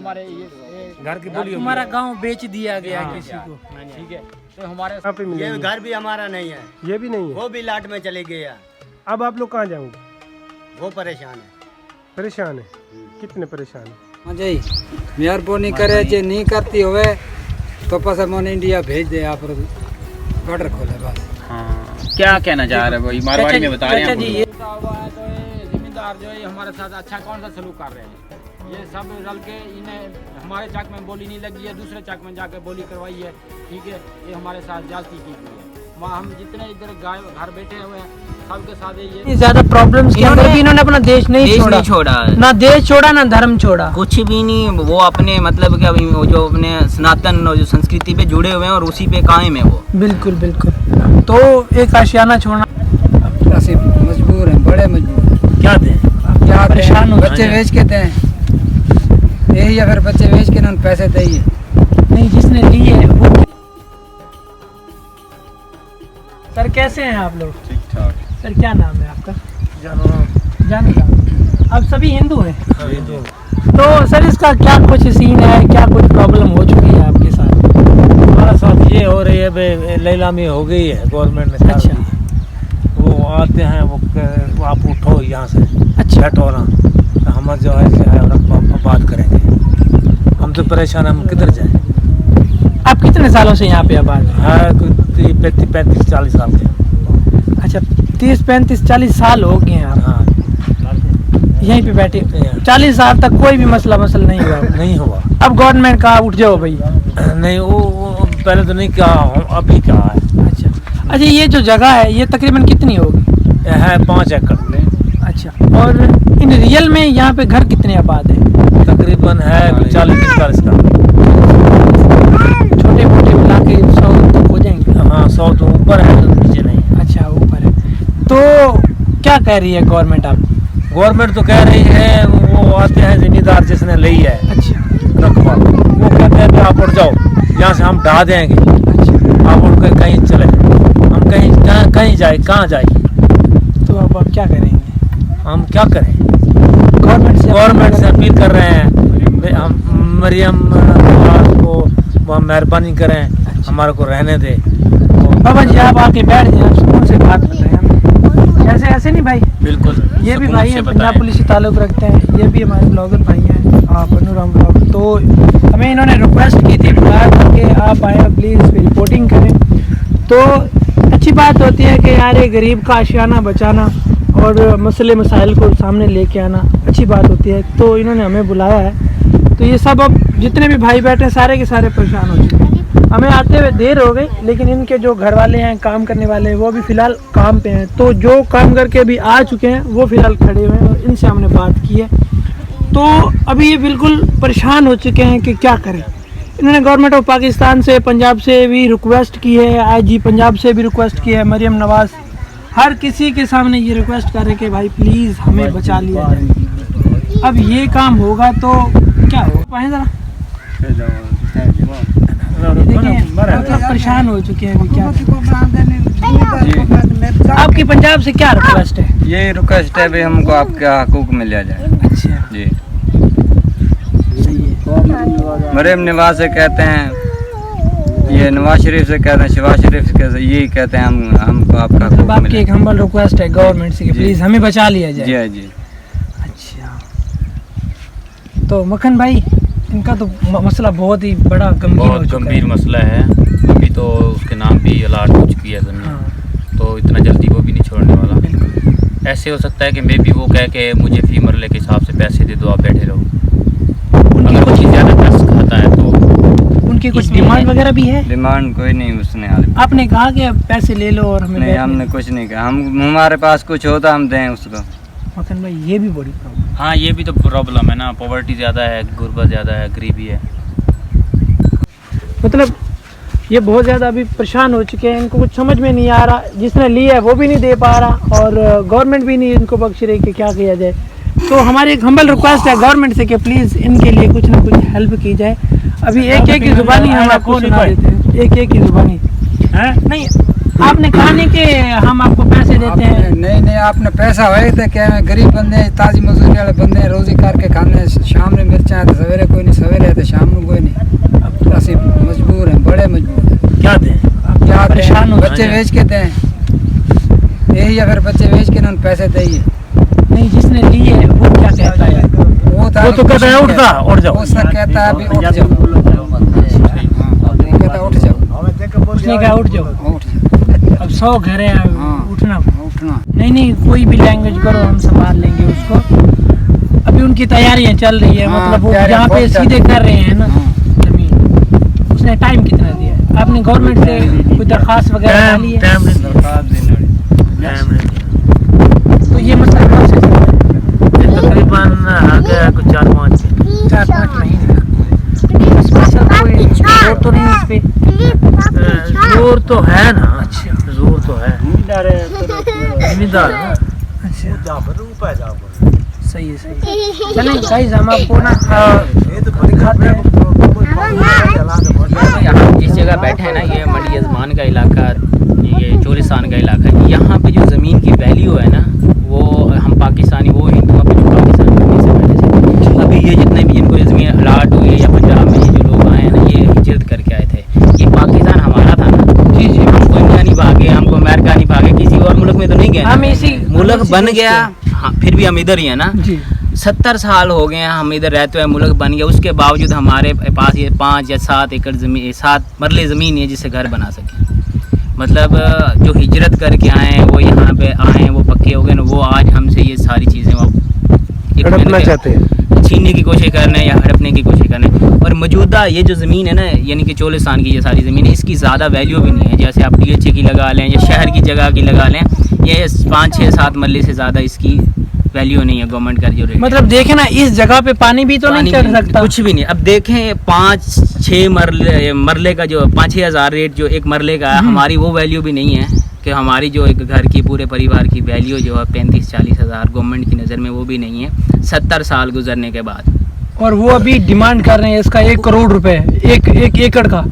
हमारे ये घर की बोली हमारा गांव बेच दिया गया किसी को। ठीक है, तो हमारे यहाँ पे मिलेंगे। ये घर भी हमारा नहीं है, ये भी नहीं है। वो भी लाट में चले गया। अब आप लोग कहाँ जाओगे? वो परेशान है। परेशान है? कितने परेशान है? जी मेहरबानी करे जे नहीं करती हुए तो बस हम इंडिया भेज दे। आप बॉर्डर खोले बस। हाँ, क्या कहना चाह रहे हैं भाई? मारवाड़ी में बता रहे हैं जी, आपको। ये तो ये जिम्मेदार जो है हमारे साथ अच्छा कौन सा सलूक कर रहे हैं? ये सब रल के इन्हें हमारे चक में बोली नहीं लगी है, दूसरे चक में जाकर बोली करवाई है। ठीक है, ये हमारे साथ जाती की गई है। हम जितने इधर गाय घर बैठे हुए हैं सबके साथ ये ज्यादा प्रॉब्लम्स के अंदर भी इन्होंने अपना देश नहीं छोड़ा, ना देश छोड़ा ना धर्म छोड़ा, कुछ भी नहीं। वो अपने मतलब क्या वो जो अपने सनातन और जो संस्कृति पे जुड़े हुए हैं और उसी पे कायम है वो। बिल्कुल बिल्कुल। तो एक आशियाना छोड़ना मजबूर है, बड़े मजबूर हैं। क्या दें? क्या परेशान हो बच्चे बेच के दें यही, या फिर बच्चे बेच के ना पैसे दे नहीं जिसने ली है वो। सर कैसे हैं आप लोग? ठीक ठाक। सर क्या नाम है आपका? जानो जान आप सभी हिंदू हैं? तो सर इसका क्या कुछ सीन है, क्या कुछ प्रॉब्लम हो चुकी है आपके साथ? हमारे साथ ये हो रही है, लीलामी हो गई है गवर्नमेंट ने। अच्छा। वो आते हैं वो आप उठो यहाँ से, अच्छा। बैठो ना, तो हम जो है बात करेंगे। हम तो परेशान, हम किधर जाए? आप कितने सालों से यहाँ पे आबाद हैं? है कोई 35-40 साल के। अच्छा 30-35-40 साल हो गए हैं आप हाँ, यहीं पे बैठे? 40 साल तक कोई भी मसला नहीं हुआ? नहीं हुआ। अब गवर्नमेंट कहा उठ जाओ भाई? नहीं, वो पहले तो नहीं क्या, अभी क्या है। अच्छा ये जो जगह है ये तकरीबन कितनी होगी? है 5 एकड़। अच्छा, और इन रियल में यहाँ पे घर कितने आबाद है? तकरीबन है 40-45 का। छोटे मोटे मिला के 100 तक हो जाएंगे? हाँ 100 तो ऊपर है, तो नीचे नहीं। अच्छा ऊपर है। तो क्या कह रही है गवर्नमेंट आप? गवर्नमेंट तो कह रही है, वो आते हैं जिम्मेदार जिसने ली है अच्छा रकबा, वो कहते हैं कि आप उठ जाओ यहाँ से, हम ढा देंगे। अच्छा, आप उठ कर कहीं चले, हम कहीं जाए, कहाँ जाए? तो अब आप क्या करेंगे? हम क्या करें? गवर्नमेंट से अपील कर रहे हैं, हम मरियम नवाज को वह मेहरबानी करें, हमारे को रहने दे। बाबा जी आप आके बैठ जाए, सुकून से बात बताएं हमें। ऐसे नहीं भाई? बिल्कुल, ये भी भाई हैं, पंजाब पुलिस से ताल्लुक़ रखते हैं, ये भी हमारे ब्लॉगर भाई हैं। पन्नूराम ब्लॉग। तो हमें इन्होंने रिक्वेस्ट की थी बुला करके आप आए प्लीज़ रिपोर्टिंग करें। तो अच्छी बात होती है कि यार एक गरीब का आशियाना बचाना और मसले मसाइल को सामने लेके आना अच्छी बात होती है। तो इन्होंने हमें बुलाया है। तो ये सब अब जितने भी भाई बैठे सारे के सारे परेशान हो चुके हैं। हमें आते हुए देर हो गई, लेकिन इनके जो घर वाले हैं, काम करने वाले हैं, वो भी फ़िलहाल काम पे हैं। तो जो काम करके अभी आ चुके हैं वो फ़िलहाल खड़े हुए हैं और इनसे हमने बात की है। तो अभी ये बिल्कुल परेशान हो चुके हैं कि क्या करें। इन्होंने गवर्नमेंट ऑफ पाकिस्तान से, पंजाब से भी रिक्वेस्ट की है, आईजी पंजाब से भी रिक्वेस्ट की है, मरियम नवाज़, हर किसी के सामने ये रिक्वेस्ट कर रहे कि भाई प्लीज़ हमें बचा लिया जाए। अब ये काम होगा तो क्या होगा? पाएँ ज़रा मतलब परेशान हो चुके हैं। क्या आपकी पंजाब से क्या रिक्वेस्ट है? ये रिक्वेस्ट है भाई हमको आपका हकूक मिल जाए। अच्छा जी मरियम नवाज से कहते हैं, ये नवाज शरीफ से कहते हैं, शहबाज शरीफ से यही कहते हैं, हमको आपका मतलब आपकी एक हम्बल रिक्वेस्ट है गवर्नमेंट से कि प्लीज़ हमें बचा लिया जाए। जी जी। अच्छा तो मक्खन भाई इनका तो मसला बहुत ही बड़ा गंभीर मसला है। अभी तो उसके नाम भी अलर्ट हो चुकी है दुनिया। हाँ। तो इतना जल्दी वो भी नहीं छोड़ने वाला। ऐसे हो सकता है कि मे भी वो कह के मुझे फी मरले के हिसाब से पैसे दे दो, आप बैठे रहो। उनकी अगर कुछ ज़्यादा टैक्स खाता है तो उनकी कुछ डिमांड वगैरह भी है? डिमांड कोई नहीं उसने आपने कहा कि पैसे ले लो और हमें? नहीं, हमने कुछ नहीं कहा। हमारे पास कुछ होता हम दें उसको। मक्खन भाई ये भी बड़ी प्रॉब्लम। हाँ ये भी तो प्रॉब्लम है ना, पॉवर्टी ज़्यादा है, गुर्बत ज़्यादा है, गरीबी है। मतलब ये बहुत ज़्यादा अभी परेशान हो चुके हैं, इनको कुछ समझ में नहीं आ रहा। जिसने लिया है वो भी नहीं दे पा रहा और गवर्नमेंट भी नहीं इनको बख्श रही कि क्या किया जाए। तो हमारी एक हम्बल रिक्वेस्ट है गवर्नमेंट से कि प्लीज़ इनके लिए कुछ ना कुछ हेल्प की जाए। अभी एक की ज़ुबानी हम आपको सुना देते हैं, एक की ज़ुबानी। नहीं आपने कहा नहीं कि हम आपको पैसे देते हैं? नहीं नहीं, आपने पैसा होए तो क्या है, गरीब बंदे हैं, ताजी मजदूरी वाले बंदे हैं, रोजी करके खाने, शाम में मिर्चा है तो सवेरे कोई नहीं, सवेरे है तो शाम में कोई नहीं। अब तो असि मजबूर हैं, बड़े मजबूर हैं। क्या दें? क्या परेशान हो बच्चे बेच के दें, यही या फिर बच्चे बेच के ना पैसे दिए। नहीं, जिसने लिए वो क्या कहता है? वो तो कहता है उठता उठ जाओ, वो सर कहता है अभी उठ जाओ, कहता उठ जाओ, उसने कहा उठ जाओ। उठ जाओ, अब 100 घर है, हाँ। उठना। उठना। नहीं नहीं, कोई भी लैंग्वेज करो, हम संभाल लेंगे उसको। अभी उनकी तैयारियां चल रही है, हाँ, मतलब वो तैयारियां यहाँ पे बहुत चल सीधे कर रहे हैं ना हाँ। जमीन। उसने टाइम कितना दिया है? आपने गवर्नमेंट से कोई दरखास्त वगैरह डाली है? टाइम नहीं तो ये मसला कब से चल रहा है? तकरीबन आ गया कुछ 4-5 महीने। स्पेशल कोई जोर तो नहीं इस पे? जोर तो है ना। अच्छा, जोर तो है, जिम्मेदार है ना। अच्छा, सही है, सही है। चलें गाइस, हम आपको ना दिखाते हैं। यहाँ जिस जगह बैठे हैं ना, ये मंडी अजमान का इलाका, ये चोलिस्तान का इलाका है। यहाँ पे जो ज़मीन की वैल्यू है ना, वो हम पाकिस्तानी, वो हिंदुओं पे जो पाकिस्तान करने से पहले से, अभी ये जितने भी इनको ये ज़मीन अलाट हुई है या पंजाब में ये जो लोग आए हैं ना, ये हिजरत करके आए थे। ये पाकिस्तान हमारा था ना। जी जी, हमको इंडिया नहीं भागे, हमको अमेरिका नहीं भागे, किसी और मुल्क में तो नहीं गए ना। हम इसी मुल्क बन गया, हाँ, फिर भी हम इधर ही है ना। जी 70 साल हो गए हैं हम इधर रहते हुए, मुल्क बन गया। उसके बावजूद हमारे पास ये 5 या 7 एकड़ ज़मीन, 7 मरले ज़मीन है जिससे घर बना सकें। मतलब जो हिजरत करके आए हैं, वो यहाँ पे आए हैं, वो पक्के हो गए ना, वो आज हमसे ये सारी चीज़ें हड़पना चाहते हैं, छीनने की कोशिश कर रहे हैं या हड़पने की कोशिश कर रहे हैं। और मौजूदा ये जो ज़मीन है ना, यानी कि चोलिस्तान की ये सारी ज़मीन है, इसकी ज़्यादा वैल्यू भी नहीं है। जैसे आप DHA की लगा लें या शहर की जगह की लगा लें, ये 5, 6, 7 मरले से ज़्यादा इसकी वैल्यू नहीं है। गवर्नमेंट का जो रेट, मतलब देखें ना, इस जगह पे पानी भी तो नहीं चढ़ सकता, कुछ भी नहीं। अब देखें 5-6 मरले का जो 5-6 हज़ार रेट जो एक मरले का है, हमारी वो वैल्यू भी नहीं है कि हमारी जो एक घर की पूरे परिवार की वैल्यू जो है 35-40 हज़ार गवर्नमेंट की नज़र में, वो भी नहीं है 70 साल गुजरने के बाद। और वो अभी डिमांड कर रहे हैं इसका 1 करोड़ रुपए एक एकड़ का।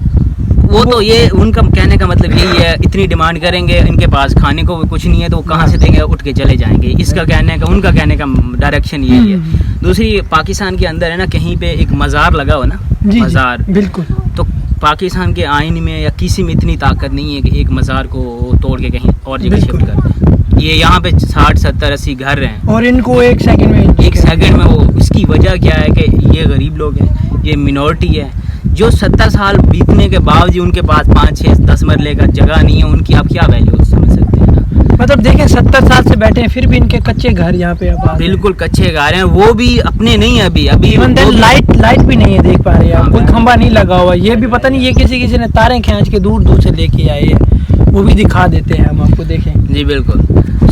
वो तो ये उनका कहने का मतलब यही है, इतनी डिमांड करेंगे, इनके पास खाने को कुछ नहीं है तो वो कहाँ से देंगे, उठ के चले जाएंगे। इसका कहने का, उनका कहने का डायरेक्शन यही है। दूसरी, पाकिस्तान के अंदर है ना, कहीं पे एक मज़ार लगा हो ना, मज़ार, बिल्कुल, तो पाकिस्तान के आइन में या किसी में इतनी ताकत नहीं है कि एक मज़ार को तोड़ के कहीं और जगह शिफ्ट कर दें। ये यहाँ पे 60, 70, 80 घर हैं और इनको 1 सेकंड में वो, इसकी वजह क्या है कि ये गरीब लोग हैं, ये मिनॉरिटी है, जो 70 साल बीतने के बावजूद उनके पास 5, 6, 10 मरले का जगह नहीं है, उनकी आप क्या वैल्यू समझ सकते हैं ना। मतलब देखें 70 साल से बैठे हैं, फिर भी इनके कच्चे घर यहाँ पे अब बिल्कुल कच्चे घर हैं, वो भी अपने नहीं है। अभी लाइट भी नहीं है, देख पा रहे हैं आप, कोई खंबा नहीं लगा हुआ। ये भी पता नहीं, ये किसी ने तारें खींच के दूर से लेके आए हैं, वो भी दिखा देते हैं हम आपको, देखें। जी बिल्कुल।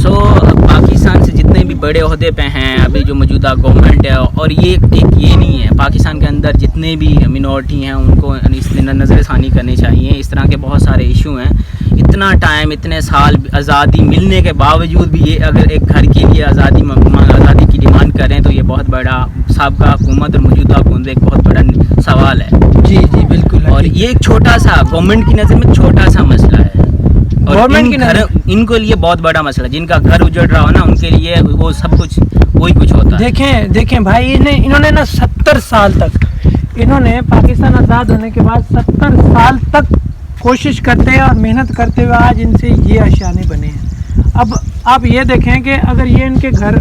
पाकिस्तान से जितने भी बड़े ओहदे पे हैं अभी जो मौजूदा गवर्नमेंट है, और ये एक ये नहीं है, पाकिस्तान के अंदर जितने भी मिनॉरिटी हैं उनको इस नज़रसानी करनी चाहिए। इस तरह के बहुत सारे इशू हैं। इतना टाइम, इतने साल आज़ादी मिलने के बावजूद भी ये अगर एक घर के लिए आज़ादी की डिमांड करें, तो ये बहुत बड़ा साबका हुकूमत और मौजूदा हुकूमत एक बहुत बड़ा सवाल है। जी जी बिल्कुल। और ये एक छोटा सा, गवर्नमेंट की नज़र में छोटा सा मसला है, और इनको लिए बहुत बड़ा मसला। जिनका घर उजड़ रहा हो ना, उनके लिए वो सब कुछ वही कुछ होता है। देखें भाई, इन्होंने ना 70 साल तक, इन्होंने पाकिस्तान आज़ाद होने के बाद 70 साल तक कोशिश करते हैं और मेहनत करते हुए आज इनसे ये आशियाने बने हैं। अब आप ये देखें कि अगर ये इनके घर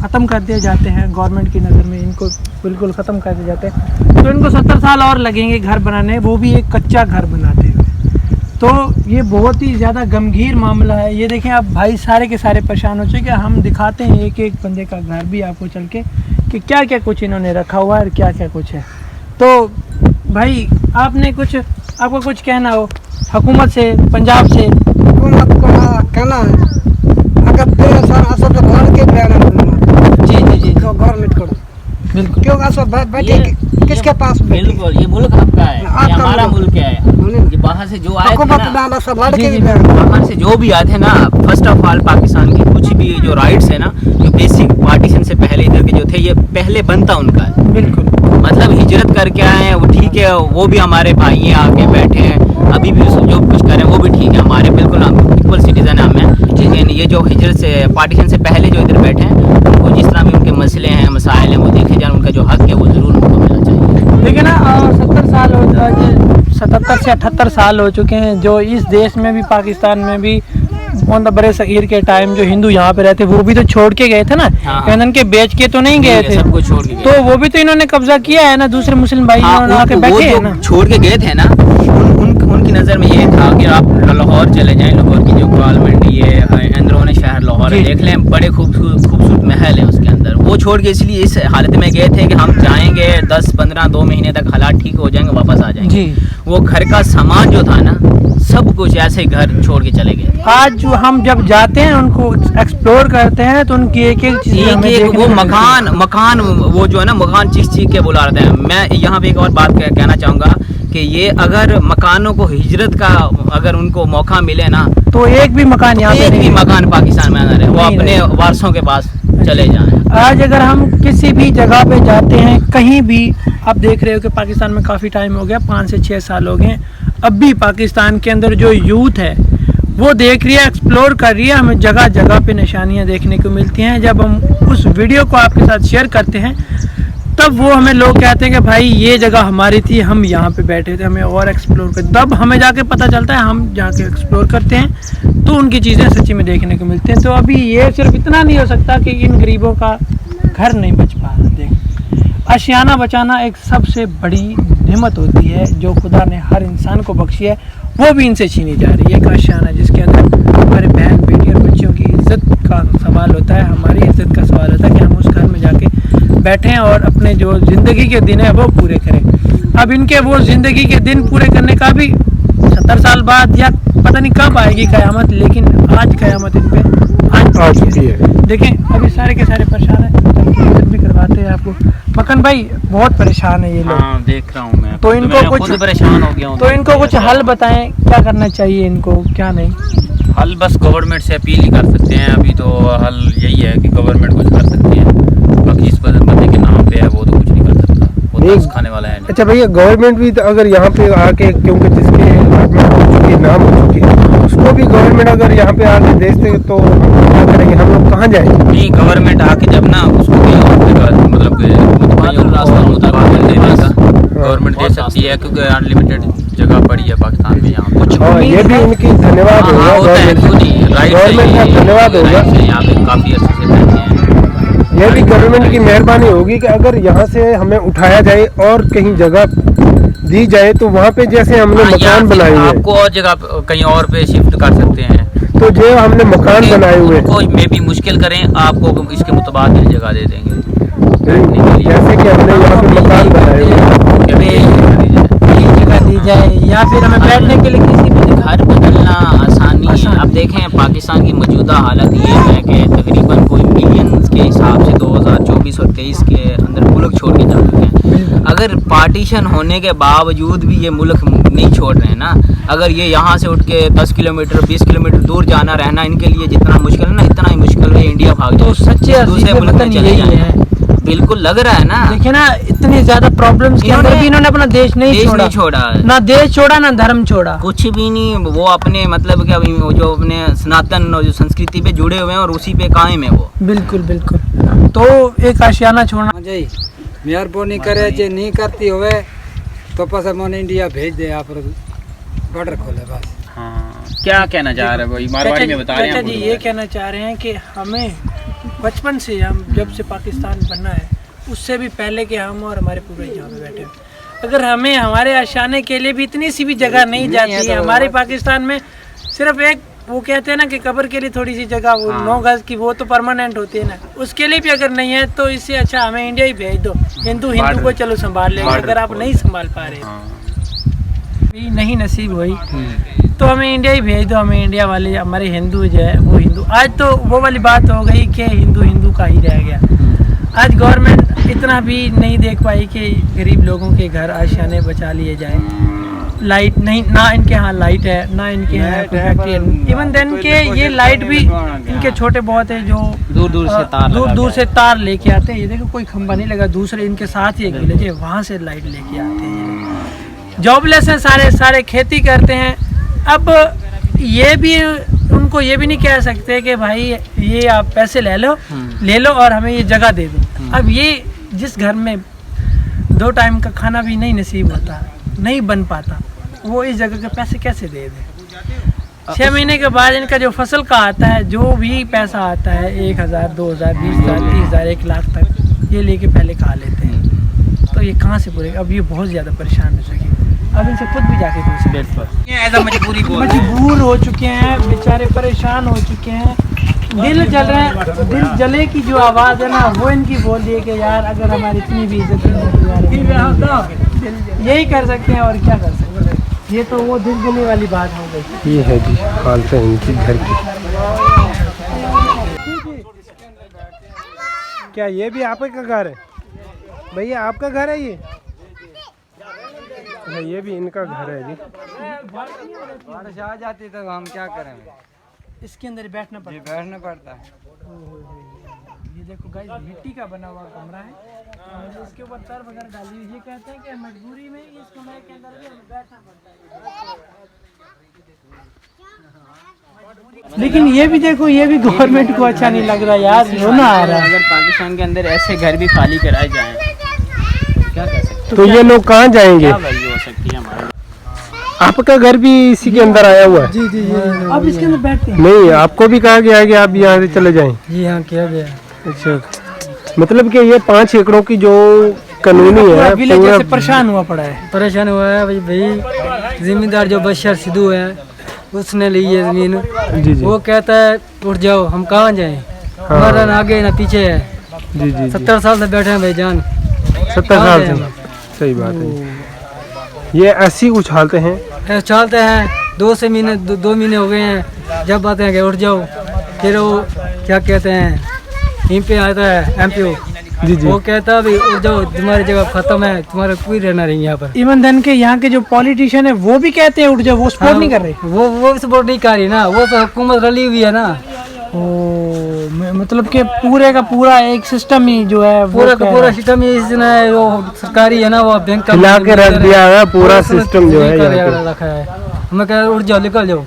ख़त्म कर दिए जाते हैं, गवर्नमेंट की नज़र में इनको बिल्कुल ख़त्म कर दिए जाते हैं, तो इनको 70 साल और लगेंगे घर बनाने, वो भी एक कच्चा घर बनाते हुए। तो ये बहुत ही ज़्यादा गमगीर मामला है। ये देखें आप भाई, सारे के सारे परेशान हो चुके हैं। हम दिखाते हैं एक एक बंदे का घर भी आपको चल के, कि क्या क्या कुछ इन्होंने रखा हुआ है और क्या क्या कुछ है। तो भाई, आपको कुछ कहना हो हुकूमत से, पंजाब से? हुकूमत को कहना है, अगर जी गवर्नमेंट को बिल्कुल, क्यों बैठे किसके पास? बिल्कुल, ये मुल्क आपका है, ये हमारा मुल्क है। ये बाहर से जो आए थे ना, बाहर से जो भी आए थे ना, फर्स्ट ऑफ ऑल पाकिस्तान की कुछ भी जो राइट्स है ना, जो बेसिक पार्टीशन से पहले इधर के जो थे, ये पहले बनता उनका है। बिल्कुल, मतलब हिजरत करके आए हैं वो, ठीक है, वो भी हमारे भाई हैं, आके बैठे हैं, अभी भी जो कुछ करें वो भी ठीक है, हमारे बिल्कुल इक्वल सिटीजन है हमें। लेकिन ये जो हिजरत से पार्टीशन से पहले जो इधर बैठे हैं, उनको जिस तरह भी उनके मसले हैं, मसाइल हैं, वो देखे जाए, उनका जो हक है वो ज़रूर उनको मिलना चाहिए। लेकिन 77 से 78 साल हो चुके हैं जो इस देश में भी, पाकिस्तान में भी, बड़े सगीर के टाइम जो हिंदू यहाँ पे रहते वो भी तो छोड़ के गए थे ना, इन्होंने के बेच के तो नहीं गए थे, सब कुछ छोड़ के गए। तो वो भी तो इन्होंने कब्जा किया है ना, दूसरे मुस्लिम भाई आके बैठे हैं ना, छोड़ के गए थे ना, उनकी नज़र में ये था कि आप लाहौर चले जाएं, लाहौर की जो गवर्नमेंट ये अंदरूनी शहर लाहौर देख लें, बड़े खूबसूरत महल है उसके अंदर, वो छोड़ के इसलिए इस हालत में गए थे कि हम जाएंगे 10-15 2 महीने तक हालात ठीक हो जाएंगे, वापस आ जाएंगे। वो घर का सामान जो था ना, सब कुछ ऐसे घर छोड़ के चले गए। आज जो हम जब जाते हैं उनको एक्सप्लोर करते हैं तो उनकी एक चीज वो मकान वो जो है ना, मकान चीख के बुला रहे हैं। मैं यहाँ पे एक और बात कहना चाहूँगा कि ये अगर मकानों को हिजरत का अगर उनको मौका मिले ना, तो एक भी मकान यहाँ पे, एक भी मकान पाकिस्तान में ना रहे, वो अपने वारसों के पास चले जाएं। आज अगर हम किसी भी जगह पे जाते हैं, कहीं भी, आप देख रहे हो कि पाकिस्तान में काफ़ी टाइम हो गया, 5 से 6 साल हो गए, अब भी पाकिस्तान के अंदर जो यूथ है वो देख रही है, एक्सप्लोर कर रही है, हमें जगह जगह पे निशानियाँ देखने को मिलती हैं। जब हम उस वीडियो को आपके साथ शेयर करते हैं तब वो हमें लोग कहते हैं कि भाई ये जगह हमारी थी, हम यहाँ पे बैठे थे, हमें और एक्सप्लोर कर, तब हमें जाके पता चलता है, हम जाके एक्सप्लोर करते हैं तो उनकी चीज़ें सच्ची में देखने को मिलती हैं। तो अभी ये सिर्फ इतना नहीं हो सकता कि इन गरीबों का घर नहीं बच पा रहा। देख, आशियाना बचाना एक सबसे बड़ी नेमत होती है जो खुदा ने हर इंसान को बख्शी है, वो भी इनसे छीनी जा रही है। एक आशियाना जिसके अंदर हमारे बहन बेटी और बच्चियों की इज्जत का सवाल होता है, हमारी इज्जत का सवाल होता है कि हम उस घर में जाके बैठें और अपने जो ज़िंदगी के दिन है वो पूरे करें। अब इनके वो ज़िंदगी के दिन पूरे करने का भी 70 साल बाद या पता नहीं कब आएगी क़यामत, लेकिन आज क़यामत इन पे आ चुकी है। देखें अभी सारे के सारे परेशान हैं, मदद भी करवाते हैं आपको। मक्कन भाई बहुत परेशान है ये लोग। हाँ, देख रहा हूँ मैं, तो इनको कुछ परेशान हो गया हूँ, तो इनको कुछ हल बताएं, क्या करना चाहिए इनको, क्या नहीं? हल बस गवर्नमेंट से अपील ही कर सकते हैं। अभी तो हल यही है कि गवर्नमेंट कुछ कर सकती है, बाकी इस बंदे के नाम पे है वो तो कुछ नहीं कर सकता, वो दस खाने वाला है। अच्छा भैया, गवर्नमेंट भी तो अगर यहाँ पे आके, क्योंकि जिसके नाम हो चुके हैं, उसको भी गवर्नमेंट अगर यहाँ पे आके देते तो क्या करेंगे, हम लोग कहाँ जाएंगे? नहीं, गवर्नमेंट आके जब ना उसको मतलब गवर्नमेंट दे सकती है, क्योंकि अनलिमिटेड जगह पड़ी है पाकिस्तान में यहाँ कुछ। ये भी उनकी धन्यवाद होगा, गवर्नमेंट का धन्यवाद होगा, यहाँ पे काफी अच्छे से रहते हैं। ये भी गवर्नमेंट की मेहरबानी होगी कि अगर यहाँ से हमें उठाया जाए और कहीं जगह दी जाए, तो वहाँ पे जैसे हमने मकान बनाए हुए हैं, आपको और जगह कहीं और पे शिफ्ट कर सकते हैं, तो जो हमने मकान बनाए हुए हैं कोई में भी मुश्किल करें, आपको इसके मुताबिक जगह दे देंगे। जैसे कि हमने यहाँ पे मकान बनाए हुए हैं, जगह दी जाए या फिर हमें बैठने के लिए किसी भी घर बदलना आसानी है। अब देखें पाकिस्तान की मौजूदा हालत ये है कि तकरीबन कोई मिलियंस के हिसाब से 2024 और 23 के अंदर मुल्क छोड़ के जा चुके हैं। अगर पार्टीशन होने के बावजूद भी ये मुल्क नहीं छोड़ रहे हैं ना, अगर ये यहाँ से उठ के 10 किलोमीटर 20 किलोमीटर दूर जाना रहना इनके लिए जितना मुश्किल है ना, इतना ही मुश्किल है इंडिया भाग जाए, सच्चे दूसरे मुल्क में चले जाए। बिल्कुल लग रहा है ना, देखिए ना, इतनी ज्यादा प्रॉब्लम्स के अंदर भी इन्होंने अपना देश नहीं छोड़ा, ना देश छोड़ा ना धर्म छोड़ा, कुछ भी नहीं। वो अपने मतलब क्या जो अपने सनातन और जो संस्कृति पे जुड़े हुए हैं और उसी पे कायम है वो। बिल्कुल बिल्कुल। तो एक आशियाना छोड़ना जी मेहरबानी करे, जे नहीं करती होवे तो बस मन इंडिया भेज दे, आप बॉर्डर खोले बस। हाँ, क्या कहना चाह रहे हैं भाई, मारवाड़ी में बता रहे हैं जी? ये कहना चाह रहे हैं कि हमें बचपन से, हम जब से पाकिस्तान बना है उससे भी पहले के हम और हमारे पूरे यहाँ पे बैठे, अगर हमें हमारे आशियाने के लिए भी इतनी सी भी जगह नहीं जाती है हमारे पाकिस्तान में, सिर्फ एक वो कहते हैं ना कि कब्र के लिए थोड़ी सी जगह, वो 9 गज की, वो तो परमानेंट होती है ना, उसके लिए भी अगर नहीं है तो इससे अच्छा हमें इंडिया ही भेज दो, हिंदू को चलो संभाल लेंगे। अगर आप नहीं संभाल पा रहे, नहीं नसीब हुई तो हमें इंडिया ही भेज दो, हमें इंडिया वाले, हमारे हिंदू जो है वो हिंदू, आज तो वो वाली बात हो गई कि हिंदू का ही रह गया। आज गवर्नमेंट इतना भी नहीं देख पाई कि गरीब लोगों के घर आशियाने बचा लिए जाए। लाइट नहीं, ना इनके यहाँ लाइट है, ना इनके यहाँ फैक्ट्री है, इवन देन के ये लाइट भी इनके छोटे बहुत है जो दूर से तार लेके आते हैं। ये देखो कोई खंबा नहीं लगा, दूसरे इनके साथ ही एक विलेज है वहाँ से लाइट लेके आते हैं। जॉबलेस हैं, सारे खेती करते हैं। अब ये भी उनको ये भी नहीं कह सकते कि भाई ये आप पैसे ले लो और हमें ये जगह दे दो। अब ये जिस घर में 2 टाइम का खाना भी नहीं नसीब होता, नहीं बन पाता, वो इस जगह के पैसे कैसे दे दे? 6 महीने के बाद इनका जो फसल का आता है, जो भी पैसा आता है 1,000, 2,000, 20,000, 30,000, 1 लाख तक ये लेके पहले खा लेते हैं। तो ये कहाँ से पूरे? अब ये बहुत ज़्यादा परेशान हो चुके हैं। अब इनसे खुद भी जाके पूछे, मजबूर हो चुके हैं बेचारे, परेशान हो चुके हैं, दिल जल रहे हैं। दिल जले की जो आवाज़ है ना, वो इनकी बोल रही है कि यार अगर हमारी इतनी भी इज्जत नहीं, यही कर सकते हैं और क्या कर सकते हैं। ये तो वो दिल जलने वाली बात हो गई। ये है जी हालत है इनकी घर की। क्या ये भी आपका घर है भैया? आपका घर है ये? ये भी इनका घर है जी। बारिश आ जाती तो हम क्या करें? इसके अंदर बैठना पड़ता है। ये देखो गाइस, मिट्टी का बना हुआ कमरा है और इसके ऊपर तर वगैरह डाली हुई। ये कहते हैं कि मजबूरी में इस कमरे के अंदर भी हमें बैठना पड़ता है। लेकिन ये भी देखो, ये भी गवर्नमेंट को अच्छा नहीं लग रहा यार, रोना आ रहा है। अगर पाकिस्तान के अंदर ऐसे घर भी खाली कराए जाएं, क्या कर सकते? तो ये लोग कहाँ जाएंगे? क्या वैल्यू हो सकती है हमारे? आपका घर भी इसी के अंदर आया हुआ है? जी जी जी। आप इसके अंदर बैठते हैं? नहीं, आपको भी कहा गया है कि आप यहाँ से चले जाएं? जी हाँ, किया गया। अच्छा, मतलब कि ये 5 एकड़ों की जो कानूनी है, विलेज से परेशान हुआ पड़ा है। परेशान हुआ है भाई। जिम्मेदार जो बशर सिद्धू है उसने ली है जमीन। जी जी। वो कहता है उठ जाओ, हम कहाँ जाएं? हमारा ना आगे ना पीछे है। जी जी। 70 साल से बैठे हैं भाई जान। 70 साल से? सही बात है। ये ऐसी उछालते हैं चलते हैं। 2 महीने हो गए हैं। जब आते हैं कि उठ जाओ, फिर वो क्या कहते हैं, यहीं पे आता है MPO। जी जी। वो कहता है भाई उठ जाओ, तुम्हारी जगह खत्म है, तुम्हारा कोई रहना नहीं यहाँ पर। इवन धन के यहाँ के जो पॉलिटिशियन है वो भी कहते हैं उठ जाओ, वो सपोर्ट नहीं कर रहे। वो सपोर्ट नहीं कर रही ना, वो तो हुकूमत रली हुई है ना। मतलब कि पूरे का पूरा एक सिस्टम ही जो है, पूरा का पूरा सिस्टम ही इसने वो सरकारी है ना, वो बैंक का हिला के रख दिया है पूरा सिस्टम जो है रखा है। हमें कह उठ जाओ, निकल जाओ।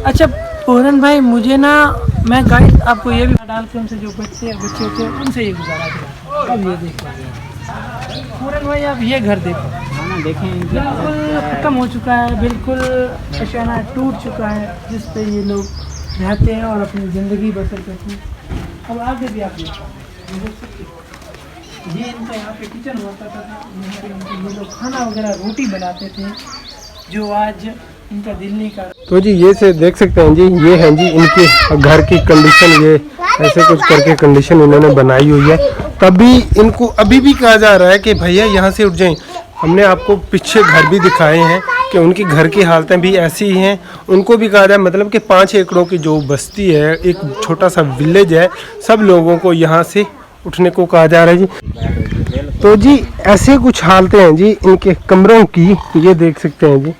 अच्छा पूरन भाई, मुझे ना, मैं गाइस आपको ये भी डाल के उनसे जो बच्चे होते हैं उनसे ये गुजारा दिया। अब ये देखो पूरन भाई, आप ये घर देखो, देखें बिल्कुल ख़त्म हो चुका है, बिल्कुल अशाना टूट चुका है, जिस पे ये लोग रहते हैं और अपनी ज़िंदगी बसर करते हैं। अब आगे भी आप देखो, ये इनका यहाँ पे किचन हुआ करता था, यहाँ पे ये लोग खाना वगैरह रोटी बनाते थे, जो आज इनका दिल नहीं कर। तो जी ये से देख सकते हैं जी, ये हैं जी इनके घर की कंडीशन। ये ऐसे कुछ करके कंडीशन इन्होंने बनाई हुई है। तभी इनको अभी भी कहा जा रहा है कि भैया यहाँ से उठ जाएं। हमने आपको पीछे घर भी दिखाए हैं कि उनकी घर की हालतें भी ऐसी ही हैं। उनको भी कहा जाए, मतलब कि 5 एकड़ों की जो बस्ती है, एक छोटा सा विलेज है, सब लोगों को यहाँ से उठने को कहा जा रहा है जी। तो जी ऐसे कुछ हालतें हैं जी इनके कमरों की, ये देख सकते हैं जी,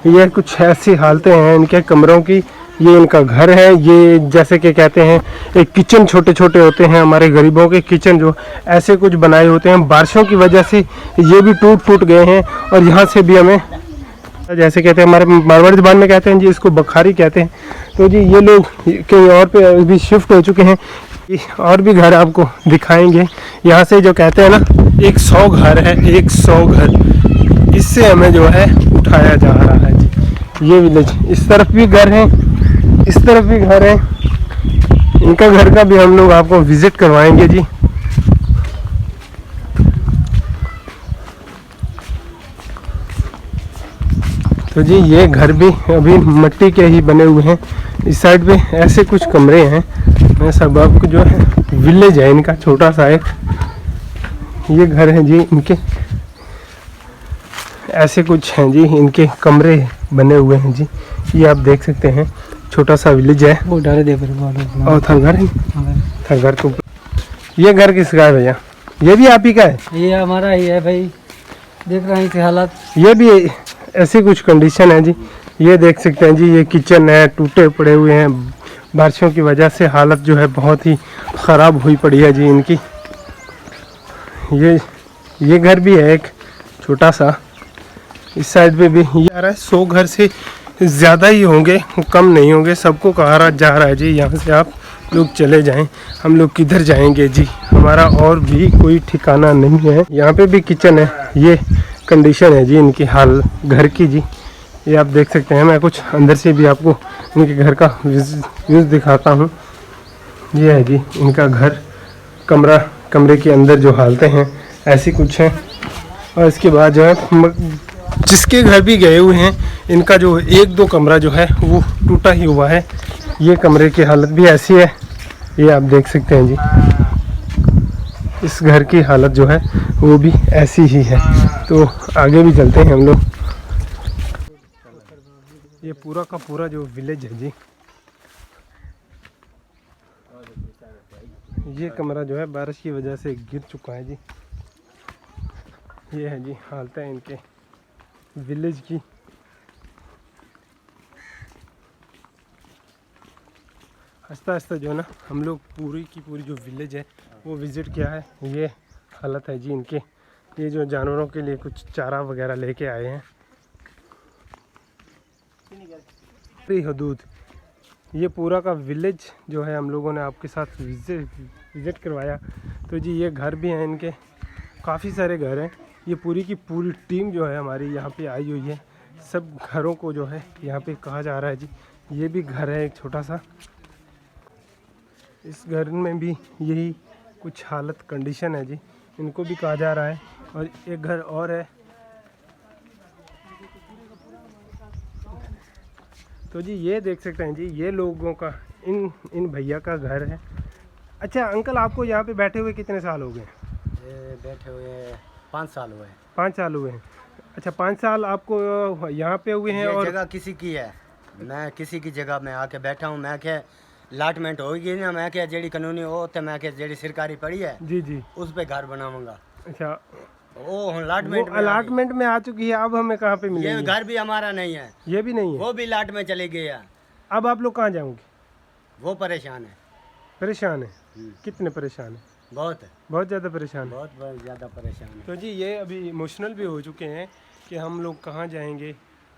ये कुछ ऐसी हालतें हैं इनके कमरों की। ये इनका घर है। ये जैसे कि कहते हैं एक किचन, छोटे छोटे होते हैं हमारे गरीबों के किचन, जो ऐसे कुछ बनाए होते हैं। बारिशों की वजह से ये भी टूट गए हैं। और यहाँ से भी हमें, जैसे कहते हैं हमारे मारवाड़ी ज़बान में कहते हैं जी, इसको बखारी कहते हैं। तो जी ये लोग कहीं और पे भी शिफ्ट हो चुके हैं। और भी घर आपको दिखाएंगे। यहाँ से जो कहते हैं ना, 100 घर है, 100 घर, इससे हमें जो है उठाया जा रहा है जी। ये विलेज, इस तरफ भी घर हैं, इस तरफ भी घर है। इनका घर का भी हम लोग आपको विजिट करवाएंगे जी। तो जी ये घर भी अभी मिट्टी के ही बने हुए हैं। इस साइड पे ऐसे कुछ कमरे हैं। मैं सब आपको जो है विलेज है इनका, छोटा सा एक ये घर है जी इनके। ऐसे कुछ हैं जी इनके कमरे बने हुए हैं जी। ये आप देख सकते हैं, छोटा सा विलेज है। वो डाले दे और थरघर तो ये घर किसका है भैया? ये भी आप ही का है? ये हमारा ही है भाई, देख रहे हैं हालात। ये भी ऐसी कुछ कंडीशन है जी। ये देख सकते हैं जी, ये किचन है, टूटे पड़े हुए हैं। बारिशों की वजह से हालत जो है बहुत ही ख़राब हुई पड़ी है जी इनकी। ये घर भी है एक छोटा सा। इस साइड पे भी ये आ रहा है। 100 घर से ज़्यादा ही होंगे, कम नहीं होंगे। सबको कहा जा रहा है जी यहाँ से आप लोग चले जाएं। हम लोग किधर जाएंगे जी, हमारा और भी कोई ठिकाना नहीं है। यहाँ पे भी किचन है, ये कंडीशन है जी इनकी हाल घर की जी। ये आप देख सकते हैं। मैं कुछ अंदर से भी आपको इनके घर का व्यूज़ दिखाता हूँ। ये है जी इनका घर, कमरे के अंदर जो हालतें हैं ऐसी कुछ हैं। और इसके बाद जो है जिसके घर भी गए हुए हैं, इनका जो 1-2 कमरा जो है वो टूटा ही हुआ है। ये कमरे की हालत भी ऐसी है, ये आप देख सकते हैं जी। इस घर की हालत जो है वो भी ऐसी ही है। तो आगे भी चलते हैं हम लोग। ये पूरा का पूरा जो विलेज है जी, ये कमरा जो है बारिश की वजह से गिर चुका है जी। ये है जी हालत है इनके विलेज की। आस्ता आस्ता जो है ना हम लोग पूरी की पूरी जो विलेज है वो विज़िट किया है। ये हालत है जी इनके। ये जो जानवरों के लिए कुछ चारा वगैरह लेके आए हैं। हदूद ये पूरा का विलेज जो है हम लोगों ने आपके साथ विज़िट करवाया। तो जी ये घर भी हैं इनके, काफ़ी सारे घर हैं। ये पूरी की पूरी टीम जो है हमारी यहाँ पे आई हुई है। सब घरों को जो है यहाँ पे कहा जा रहा है जी। ये भी घर है एक छोटा सा, इस घर में भी यही कुछ हालत कंडीशन है जी। इनको भी कहा जा रहा है। और एक घर और है। तो जी ये देख सकते हैं जी, ये लोगों का इन भैया का घर है। अच्छा अंकल, आपको यहाँ पे बैठे हुए कितने साल हो गए? बैठे हुए 5 साल हुए। 5 साल हुए हैं। अच्छा 5 साल आपको यहाँ पे हुए हैं। और जगह किसी की है, मैं किसी की जगह में आके बैठा हूँ। मैं क्या अलाटमेंट होगी ना, मैं क्या जेडी कानूनी हो तो मैं क्या जेडी सरकारी पड़ी है जी जी उस पे घर बनाऊंगा। अच्छा वो अलाटमेंट में आ चुकी है। अब हमें कहाँ पे मिलेगी? ये घर भी हमारा नहीं है, ये भी नहीं है, वो भी लाट में चली गई है। अब आप लोग कहाँ जाओगे? वो परेशान है। परेशान है? कितने परेशान है? बहुत ज़्यादा परेशान है। बहुत ज़्यादा परेशान है। तो जी ये अभी इमोशनल भी हो चुके हैं कि हम लोग कहाँ जाएंगे।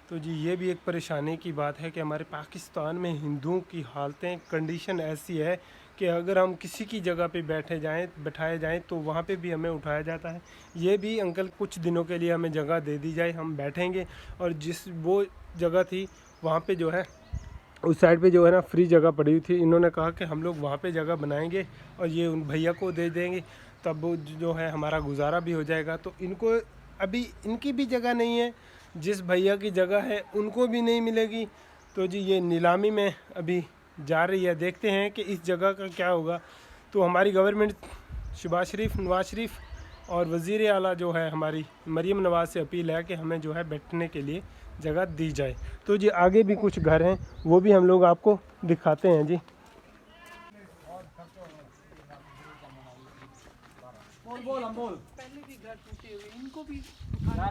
तो जी ये भी एक परेशानी की बात है कि हमारे पाकिस्तान में हिंदुओं की हालतें कंडीशन ऐसी है कि अगर हम किसी की जगह पे बैठाए जाएं तो वहाँ पे भी हमें उठाया जाता है। ये भी अंकल कुछ दिनों के लिए हमें जगह दे दी जाए, हम बैठेंगे। और जिस वो जगह थी वहाँ पे जो है उस साइड पे जो है ना फ्री जगह पड़ी हुई थी। इन्होंने कहा कि हम लोग वहाँ पे जगह बनाएंगे और ये उन भैया को दे देंगे, तब वो जो है हमारा गुजारा भी हो जाएगा। तो इनको अभी इनकी भी जगह नहीं है, जिस भैया की जगह है उनको भी नहीं मिलेगी। तो जी ये नीलामी में अभी जा रही है। देखते हैं कि इस जगह का क्या होगा। तो हमारी गवर्नमेंट शहबाज शरीफ, नवाज शरीफ और वज़ीर आला जो है हमारी मरीम नवाज़ से अपील है कि हमें जो है बैठने के लिए जगह दी जाए। तो जी आगे भी कुछ घर हैं, वो भी हम लोग आपको दिखाते हैं जी।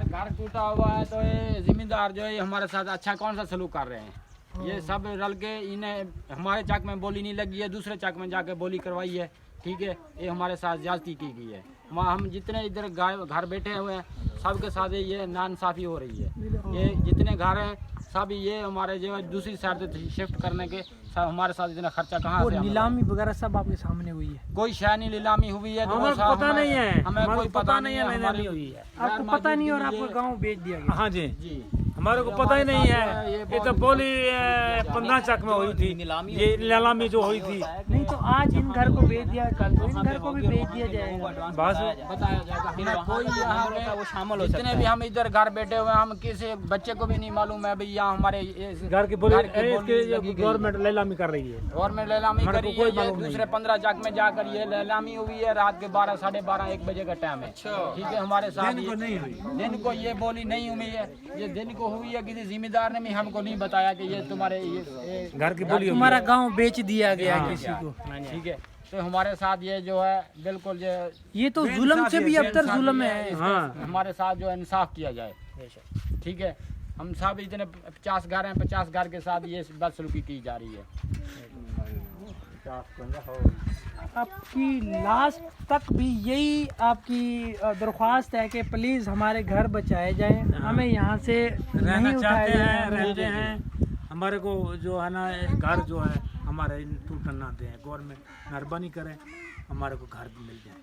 घर टूटा हुआ है तो ये जिम्मेदार जो है हमारे साथ अच्छा कौन सा सलूक कर रहे हैं। ये सब रल के इन्हें हमारे चक में बोली नहीं लगी है, दूसरे चक में जाके बोली करवाई है। ठीक है, ये हमारे साथ ज्यादती की गई है। हम जितने इधर घर बैठे हुए हैं सबके साथ ये नाइंसाफ़ी हो रही है। ये जितने घर हैं सब ये हमारे जो है दूसरी साइड से शिफ्ट करने के सब हमारे साथ इतना खर्चा कहाँ से? नीलामी वगैरह सब आपके सामने हुई है? कोई शय नहीं नीलामी हुई है तो हमें पता नहीं है, हमें कोई पता नहीं है नीलामी हुई है। आपको पता नहीं और आपका गांव बेच दिया गया? हाँ जी जी, हमारे को पता ही नहीं है। ये तो बोली 15 चक में हुई थी, ये नीलामी जो हुई थी। नहीं तो आज इन घर को बेच दिया, कल तो इन घर को भी बेच दिया जाएगा। बस बताया जाएगा। कोई यहाँ पे वो शामिल हो जितने भी हम इधर घर बैठे हुए हम किसी बच्चे को भी नहीं मालूम है भाई यहाँ हमारे घर की बोली गवर्नमेंट नीलामी कर रही है। गवर्नमेंट नीलामी कर रही है। ये दूसरे 15 चक में जाकर ये नीलामी हुई है। रात के 12, 12:30, 1 बजे का टाइम है। ठीक है, हमारे साथ दिन को ये बोली नहीं हुई है। ये दिन को हुई है, किसी जिम्मेदार ने भी हमको नहीं बताया कि ये तुम्हारे ये घर की बोली हमारा गांव बेच दिया गया किसी को। ठीक है, तो हमारे साथ ये जो है बिल्कुल ये तो जुल्म से भी अबतर जुल्म है। हाँ, हमारे साथ जो इंसाफ किया जाए। ठीक है, हम सब इतने 50 घर हैं, 50 घर के साथ ये बदसलूकी की जा रही है। आपकी लास्ट तक भी यही आपकी दरख्वास्त है कि प्लीज़ हमारे घर बचाए जाएं, हमें यहाँ से रहना नहीं उठाया चाहते हैं, जाए। रहते हैं। हमारे को जो है ना घर जो है हमारे टूटन ना दें, गवर्नमेंट मेहरबानी करें, हमारे को घर भी मिल जाए।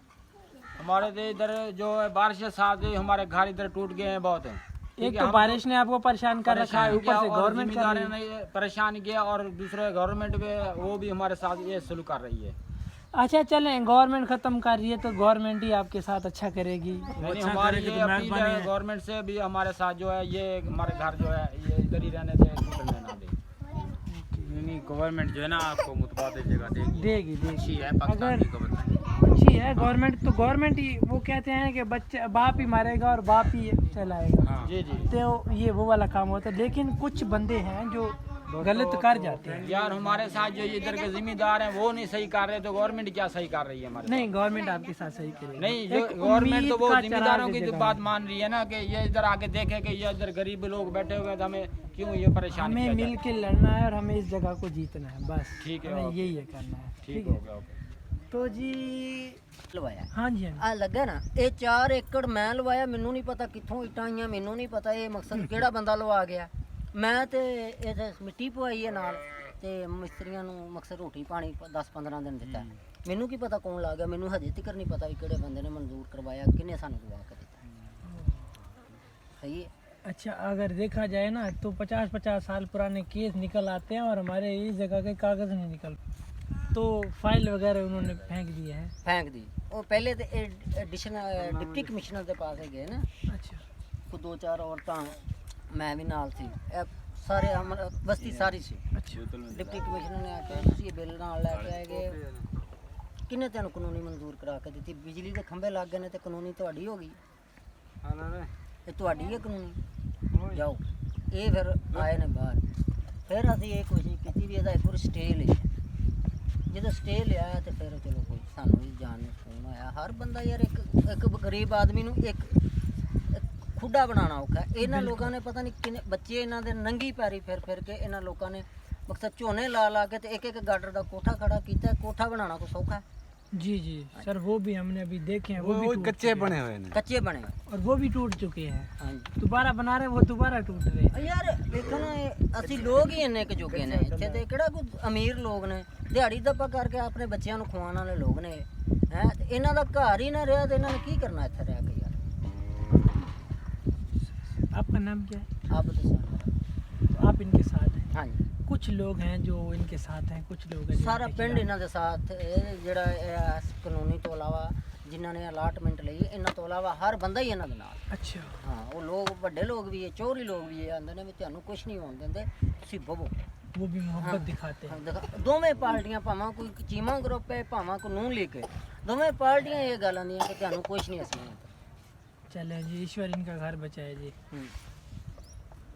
हमारे तो इधर जो है बारिश के साथ ही हमारे घर इधर टूट गए हैं बहुत। एक तो बारिश ने आपको परेशान कर रखा है, ऊपर से गवर्नमेंट ने परेशान किया और दूसरे गवर्नमेंट भी वो भी हमारे साथ ये सलूक कर रही है। अच्छा चलें, गवर्नमेंट ख़त्म कर रही है तो गवर्नमेंट ही आपके साथ अच्छा करेगी। नहीं, अच्छा हमारी करेगी ये तो अपील मेहरबानी है है। गवर्नमेंट से भी हमारे साथ जो है ये हमारे घर जो है ये इधर ही रहने से टूटने ना दे। नहीं गवर्नमेंट जो है ना आपको मुतबादिल जगह देगी। देगी अच्छी है अगर पाकिस्तान की गवर्नमेंट। अच्छी है गवर्नमेंट, तो गवर्नमेंट ही वो कहते हैं कि बच्चे बाप ही मारेगा और बाप ही चलाएगा। जी जी तो ये वो वाला काम होता है, लेकिन कुछ बंदे हैं जो गलत कर जाते हैं। यार हमारे साथ जो इधर के जिम्मेदार हैं वो नहीं सही कर रहे तो गवर्नमेंट क्या सही कर रही है हमारे नहीं, गवर्नमेंट आपके साथ सही करेगी। नहीं, जो एक गवर्नमेंट तो उम्मीद वो का जिम्मेदारों चराग की जगाना। बात मान रही है ना कि ये इधर आके देखे कि ये इधर गरीब लोग बैठे हुए हैं तो हमें क्यों ये परेशान हमें किया मिल जाए। के लड़ना है और हमें इस जगह को जीतना है, बस ठीक है, हमें ओके। यही है करना है। ठीक है हो गया ओके। तो जी ਲਵਾਇਆ हाँ जी, हाँ ਆ ਲੱਗਾ ਨਾ ਇਹ 4 ਏਕੜ ਮੈਂ ਲਵਾਇਆ ਮੈਨੂੰ ਨਹੀਂ ਪਤਾ ਕਿੱਥੋਂ ਇੱਟਾਂ ਆਈਆਂ ਮੈਨੂੰ ਨਹੀਂ ਪਤਾ ਇਹ ਮਕਸਦ ਕਿਹੜਾ ਬੰਦਾ ਲਵਾ ਗਿਆ ਮੈਂ ਤੇ ਇਹ ਤੇ ਮਿੱਟੀ ਪਵਾਈ ਹੈ ਨਾਲ ਤੇ ਮਿਸਤਰੀਆਂ ਨੂੰ ਮਕਸਦ ਰੋਟੀ ਪਾਣੀ 10-15 ਦਿਨ ਦਿੱਤਾ ਮੈਨੂੰ ਕੀ ਪਤਾ ਕੌਣ ਲਾ ਗਿਆ ਮੈਨੂੰ ਹਜੇ ਤੱਕ ਨਹੀਂ ਪਤਾ ਵੀ ਕਿਹੜੇ ਬੰਦੇ ਨੇ ਮਨਜ਼ੂਰ ਕਰਵਾਇਆ ਕਿਹਨੇ ਸਾਨੂੰ ਦਵਾ ਕੇ ਦਿੱਤਾ सही है। अच्छा अगर देखा जाए ना तो 50-50 साल पुराने केस निकल आते हैं और हमारे इस जगह के कागज़ नहीं निकल, तो फाइल वगैरह उन्होंने फेंक दिए हैं। फेंक दी वो पहले तो डिप्टी कमिश्नर के पास गए ना, अच्छा को 2-4 औरतां मैं भी नाल थी सारे बस्ती सारी सी। अच्छा डिप्टी कमिश्नर ने आके तुसीं ये बिल नाल लैके आएगे किन्ने तैनूं कानूनी मंजूर करा के दी बिजली के खंभे लग गए ने ते कानूनी तुहाडी हो गई ये तुहाडी है कानूनी जाओ ये फिर आए ने बाहर फिर असीं ये कोशिश की भी ਇਹਦਾ एक बार स्टे ले ਜਦੋਂ स्टे लिया तो फिर चलो कोई सानू भी जान फोन आया हर बंदा यार एक गरीब आदमी नूं एक खुडा बनाना औखा है। इन्हां लोगों ने पता नहीं किन्ने बच्चे इन्हां दे नंगी पैरी फिर के इन्हां लोगों ने मकसद झोने ला के ते एक गाडर का कोठा खड़ा किया कोठा बनाना को सौखा है। जी जी सर वो भी हमने अभी देखे हैं, वो भी टूट कच्चे चुके हैं। बने हुए हैं कच्चे बने हुए और वो भी टूट चुके हैं, हाँ जी दोबारा बना रहे वो दोबारा टूट रहे हैं। यार देखो ना ਅਸੀਂ ਲੋਕ ਹੀ ਇੰਨੇ ਕੁ ਜੋਗੇ ਨੇ ਇੱਥੇ ਤੇ ਕਿਹੜਾ ਕੋਈ ਅਮੀਰ ਲੋਕ ਨੇ ਦਿਹਾੜੀ ਦੱਪਾ ਕਰਕੇ ਆਪਣੇ ਬੱਚਿਆਂ ਨੂੰ ਖਵਾਉਣ ਵਾਲੇ ਲੋਕ ਨੇ ਹੈ ਇਹਨਾਂ ਦਾ ਘਰ ਹੀ ਨਾ ਰਿਹਾ ਤੇ ਇਹਨਾਂ ਨੇ ਕੀ ਕਰਨਾ ਇੱਥੇ ਰਹਿ ਕੇ ਯਾਰ। आपका नाम क्या है? ਆਪ ਦੱਸੋ। तो आप इनके साथ हैं? हाँ जी कुछ लोग हैं जो इनके साथ हैं, कुछ लोग हैं जो ਸਾਰਾ इनके ਪਿੰਡ खिलाफ ਇਹਨਾਂ ਦੇ ਸਾਥ ਇਹ ਜਿਹੜਾ ਇਸ ਕਾਨੂੰਨੀ ਤੋਂ ਇਲਾਵਾ ਜਿਨ੍ਹਾਂ ਨੇ ਅਲਾਟਮੈਂਟ ਲਈ ਇਹਨਾਂ ਤੋਂ ਇਲਾਵਾ ਹਰ ਬੰਦਾ ਹੀ ਇਹਨਾਂ ਦੇ ਨਾਲ। हैं। अच्छा ਹਾਂ ਉਹ ਲੋਕ ਵੱਡੇ ਲੋਕ ਵੀ ਹੈ ਚੋਰੀ ਲੋਕ ਵੀ ਹੈ ਆਂਦੇ ਨੇ ਵੀ ਤੁਹਾਨੂੰ ਕੁਝ ਨਹੀਂ ਹੋਣ ਦਿੰਦੇ ਤੁਸੀਂ ਬਵੋ। वो भी मोहब्बत दिखाते हैं। ਦੋਵੇਂ ਪਾਰਟੀਆਂ ਭਾਵੇਂ ਕੋਈ ਚੀਮਾ ਗਰੁੱਪ ਹੈ ਭਾਵੇਂ ਕੋਈ ਨੂੰਹ ਲੀਗ ਹੈ ਦੋਵੇਂ ਪਾਰਟੀਆਂ ਇਹ ਗੱਲ ਆਂਦੀਆਂ ਕਿ ਤੁਹਾਨੂੰ ਕੁਝ ਨਹੀਂ ਅਸੀਂ चलें जी, ईश्वर इनका घर बचाए जी। हम्म।